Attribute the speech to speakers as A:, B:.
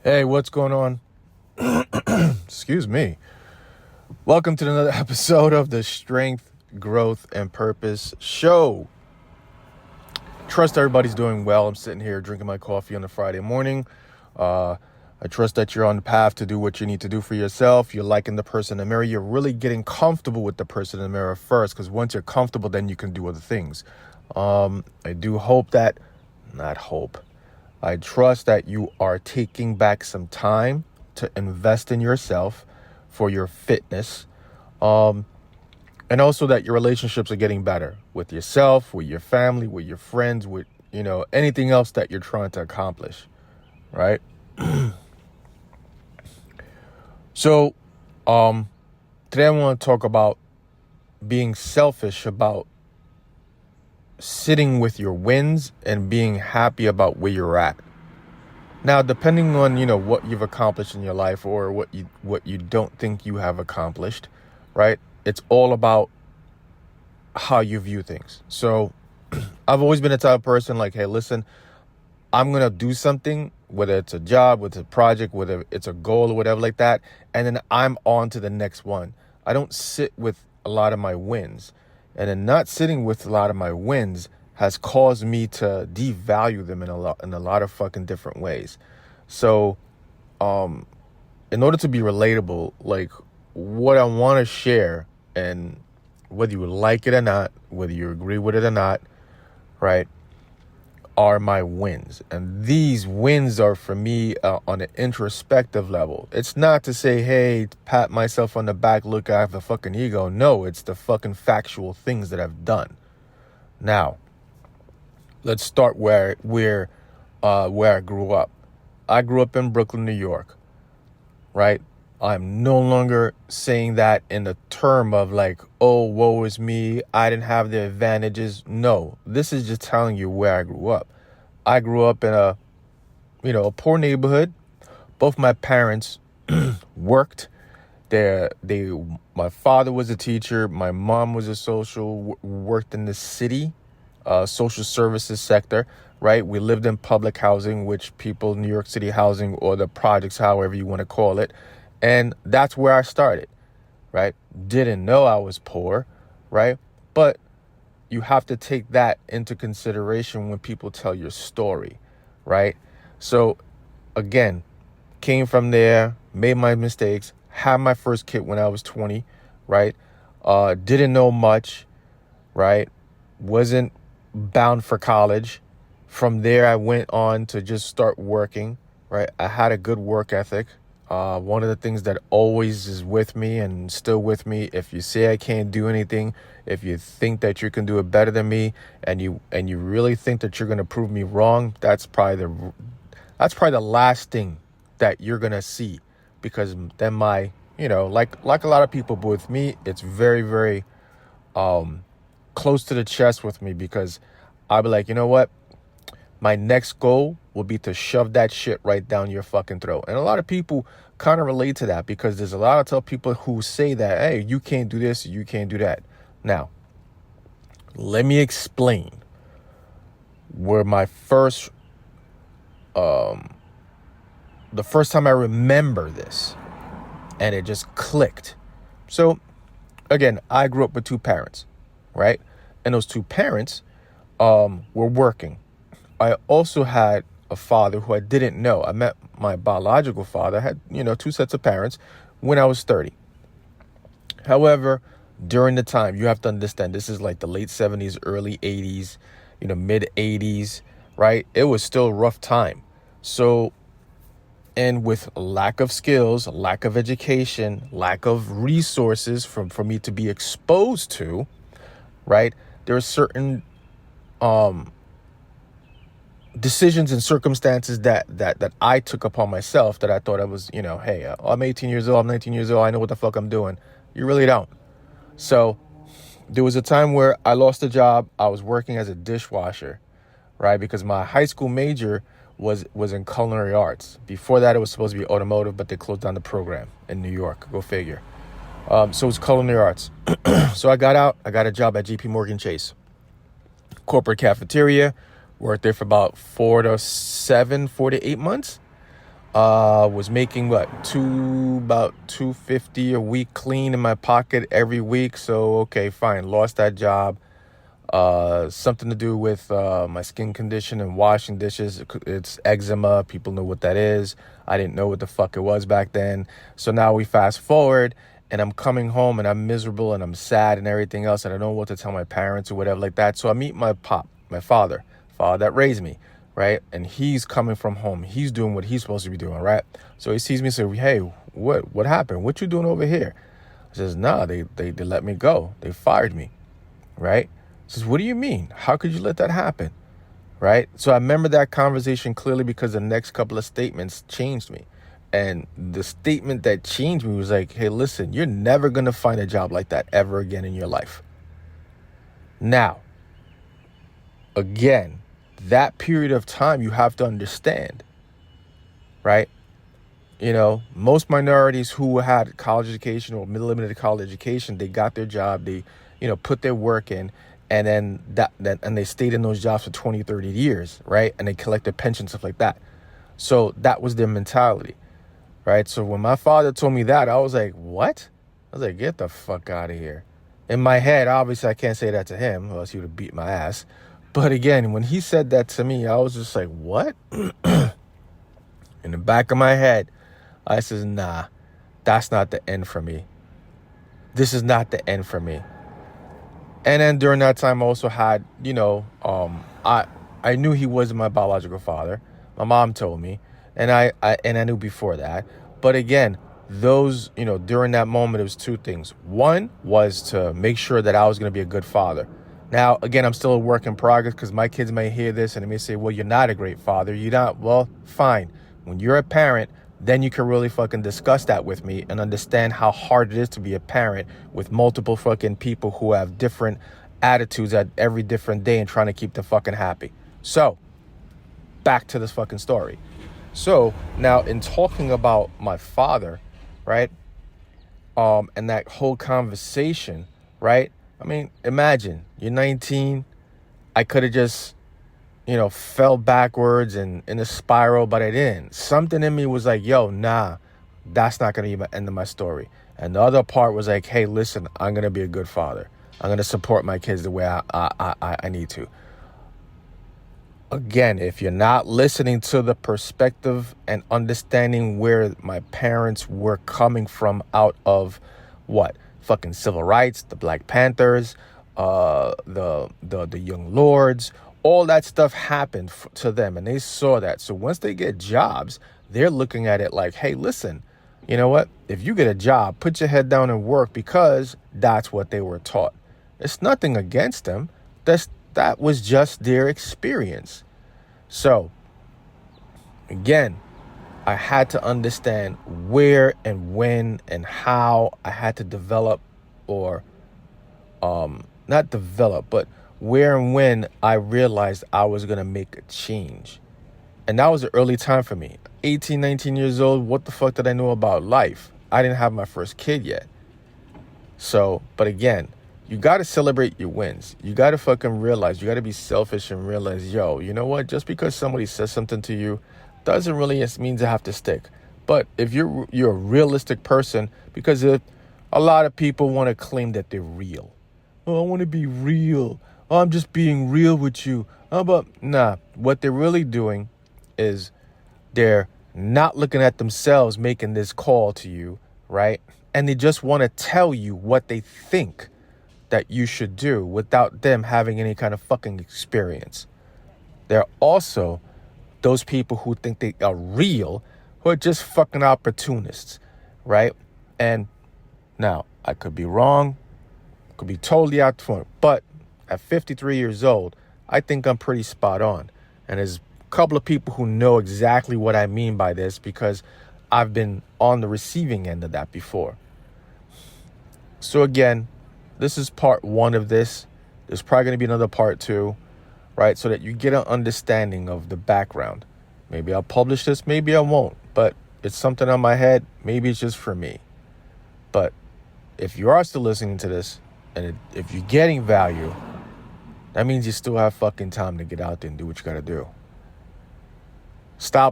A: Hey, what's going on? Excuse me. Welcome to another episode of the Strength, Growth, and Purpose Show. Trust everybody's doing well. I'm sitting here drinking my coffee on a Friday morning. I trust that you're on the path to do what you need to do for yourself. You're liking the person in the mirror. You're really getting comfortable with the person in the mirror first, because once you're comfortable, then you can do other things. I do hope that, not hope, I trust that you are taking back some time to invest in yourself for your fitness. And also that your relationships are getting better with yourself, with your family, with your friends, with, anything else that you're trying to accomplish, right? So, today I want to talk about being selfish about sitting with your wins and being happy about where you're at. Now, depending on, what you've accomplished in your life or what you don't think you have accomplished, right? It's all about how you view things. So I've always been a type of person like, hey, listen, I'm going to do something, whether it's a job, whether it's a project, whether it's a goal or whatever like that. And then I'm on to the next one. I don't sit with a lot of my wins. And then not sitting with a lot of my wins has caused me to devalue them in a lot of fucking different ways. So, in order to be relatable, like what I want to share, and whether you like it or not, whether you agree with it or not, right, are my wins. And these wins are for me on an introspective level. It's not to say, hey, pat myself on the back, look, I have a fucking ego. No, it's the fucking factual things that I've done. Now, let's start where I grew up. I grew up in Brooklyn, New York, right? I'm no longer saying that in the term of like, oh, woe is me, I didn't have the advantages. No, this is just telling you where I grew up. I grew up in a poor neighborhood. Both my parents worked. My father was a teacher. My mom was a social, worked in the city, social services sector, right? We lived in public housing, which people, New York City housing, or the projects, however you want to call it. And that's where I started, right? Didn't know I was poor, right? But you have to take that into consideration when people tell your story, right? So again, came from there, made my mistakes, had my first kid when I was 20, right? Didn't know much, right? Wasn't bound for college. From there, I went on to just start working, right? I had a good work ethic. One of the things that always is with me and still with me, if you say I can't do anything, if you think that you can do it better than me, and you really think that you're going to prove me wrong, that's probably the last thing that you're going to see, because then like a lot of people, but with me, it's very, very close to the chest with me, because I'll be like, you know what? My next goal will be to shove that shit right down your fucking throat. And a lot of people kind of relate to that, because there's a lot of people who say that, hey, you can't do this, you can't do that. Now, let me explain where my first, the first time I remember this, and it just clicked. So, again, I grew up with two parents, right? And those two parents were working. I also had a father who I didn't know. I met my biological father. I had, two sets of parents when I was 30. However, during the time, you have to understand, this is like the late 70s, early 80s, mid 80s, right? It was still a rough time. So, and with lack of skills, lack of education, lack of resources for me to be exposed to, right? There are certain decisions and circumstances that I took upon myself that I thought I was, hey, I'm 18 years old, I'm 19 years old, I know what the fuck I'm doing. You really don't. So there was a time where I lost a job. I was working as a dishwasher, right? Because my high school major was in culinary arts. Before that, it was supposed to be automotive, but they closed down the program in New York. Go figure. So it was culinary arts. So I got out. I got a job at JP corporate cafeteria. Worked there for about 4 to 8 months. Was making about 250 a week clean in my pocket every week. So okay, fine, lost that job. Something to do with my skin condition and washing dishes. It's eczema. People know what that is. I didn't know what the fuck it was back then. So now we fast forward, and I'm coming home and I'm miserable and I'm sad and everything else, and I don't know what to tell my parents or whatever like that. So I meet my father that raised me, right? And he's coming from home. He's doing what he's supposed to be doing, right? So he sees me and says, hey, what happened? What you doing over here? I says, nah, they let me go. They fired me, right? He says, what do you mean? How could you let that happen? Right? So I remember that conversation clearly because the next couple of statements changed me. And the statement that changed me was like, hey, listen, you're never going to find a job like that ever again in your life. Now, again, that period of time you have to understand, right? You know, most minorities who had college education or limited college education, they got their job, they, put their work in, and then and they stayed in those jobs for 20, 30 years, right? And they collected pensions, stuff like that. So that was their mentality, right? So when my father told me that, I was like, what? I was like, get the fuck out of here. In my head, obviously, I can't say that to him, or else he would have beat my ass. But again, when he said that to me, I was just like, what? In the back of my head, I says, nah, that's not the end for me. This is not the end for me. And then during that time, I also had, I knew he wasn't my biological father. My mom told me, and I knew before that. But again, those, during that moment, it was two things. One was to make sure that I was going to be a good father. Now, again, I'm still a work in progress because my kids may hear this and they may say, well, you're not a great father. You're not. Well, fine. When you're a parent, then you can really fucking discuss that with me and understand how hard it is to be a parent with multiple fucking people who have different attitudes at every different day and trying to keep them fucking happy. So, back to this fucking story. So, now in talking about my father, right, and that whole conversation, right, I mean, imagine, you're 19, I could have just, fell backwards and in a spiral, but I didn't. Something in me was like, yo, nah, that's not going to be the end of my story. And the other part was like, hey, listen, I'm going to be a good father. I'm going to support my kids the way I need to. Again, if you're not listening to the perspective and understanding where my parents were coming from out of what? Fucking civil rights, the Black Panthers, the Young Lords, all that stuff happened to them, and they saw that. So once they get jobs, they're looking at it like, hey, listen, you know what? If you get a job, put your head down and work, because that's what they were taught. It's nothing against them. That was just their experience. So, again, I had to understand where and when and how I had to develop, or not develop, but where and when I realized I was going to make a change. And that was an early time for me. 18, 19 years old, what the fuck did I know about life? I didn't have my first kid yet. So, but again, you got to celebrate your wins. You got to fucking realize, you got to be selfish and realize, yo, you know what? Just because somebody says something to you doesn't really mean to have to stick. But if you're a realistic person, because a lot of people want to claim that they're real. Oh, I want to be real. Oh, I'm just being real with you. But nah, what they're really doing is they're not looking at themselves making this call to you, right? And they just want to tell you what they think that you should do without them having any kind of fucking experience. There are also those people who think they are real, who are just fucking opportunists, right? And now, I could be wrong, could be totally out front, but at 53 years old, I think I'm pretty spot on. And there's a couple of people who know exactly what I mean by this, because I've been on the receiving end of that before. So again, this is part one of this. There's probably going to be another part two, right? So that you get an understanding of the background. Maybe I'll publish this, maybe I won't. But it's something on my head. Maybe it's just for me. But if you are still listening to this, and if you're getting value, that means you still have fucking time to get out there and do what you got to do. Stop